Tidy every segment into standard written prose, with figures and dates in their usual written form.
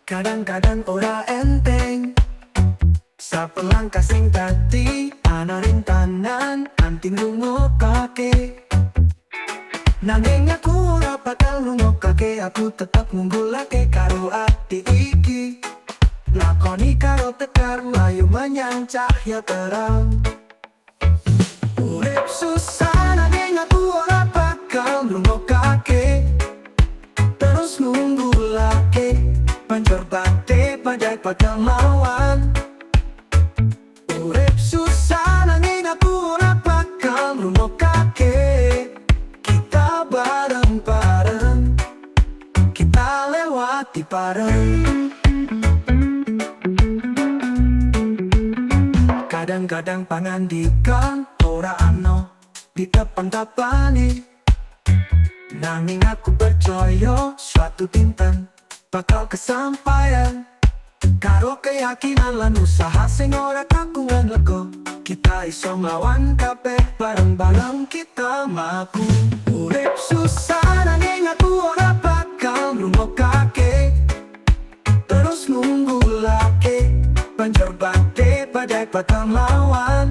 Kadang-kadang ora enteng sa pelangkah sing dadi ana rintanan anting rungokake. Nanging aku ora bakal rungokake, aku tetep ngunggulake karo ati iki. Lakoni karo tegar mlayu menyang cahya terang. Urip susah nanging aku ora bakal ngrungokake, terus ngunggulake. Banjur badhe badai bakal lawan. Urip susah nanging aku ora bakal ngrungokake. Kita bareng-bareng, kita lewati bareng. Kadang-kadang pangandikan ora ano di depan tapane, nanging aku percaya suatu dinten bakal kesampaian. Karo keyakinan lan usaha sing ora kakungan lego, kita iso nglawan kabeh bareng-bareng kita mampu. Urip susah nanging aku ora bakal ngrungokake, terus ngunggulake. Banjur badhe badai bakal lawan.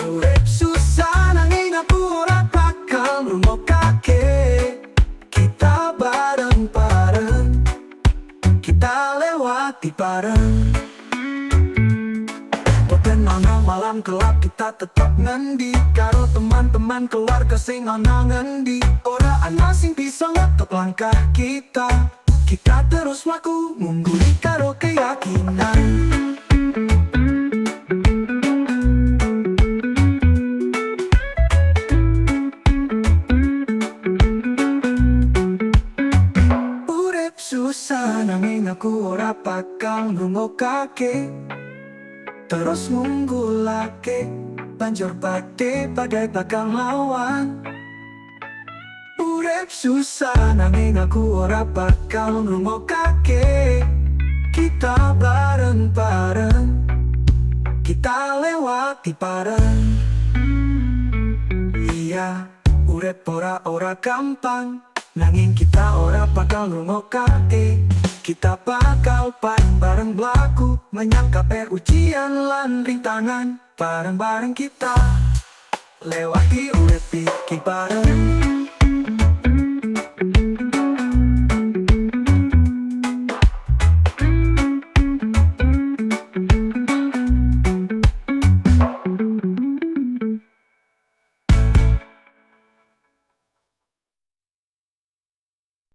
Urip susah nanging aku ora bakal ngrungokake. Kita bareng-bareng, kita lewati bareng. Boten ana malam gelap, kita tetep ngendi karo teman-teman keluarga sing ana ngendi. Ora ana sing bisa ngetop langkah kita. Kita terus mlaku ngungguli karo keyakinan. Urip susah nanging aku ora bakal ngrungokake, terus ngunggulake. Banjur badhe badai bakal lawan. Urip susah nanging aku ora bakal ngrungokake. Kita bareng-bareng, kita lewati bareng. Iya, urip ora gampang, nanging kita ora bakal ngrungokake. Kita bakal bareng-bareng mlaku menyang kabeh ujian lan rintangan. Bareng-bareng kita lewati urip iki bareng.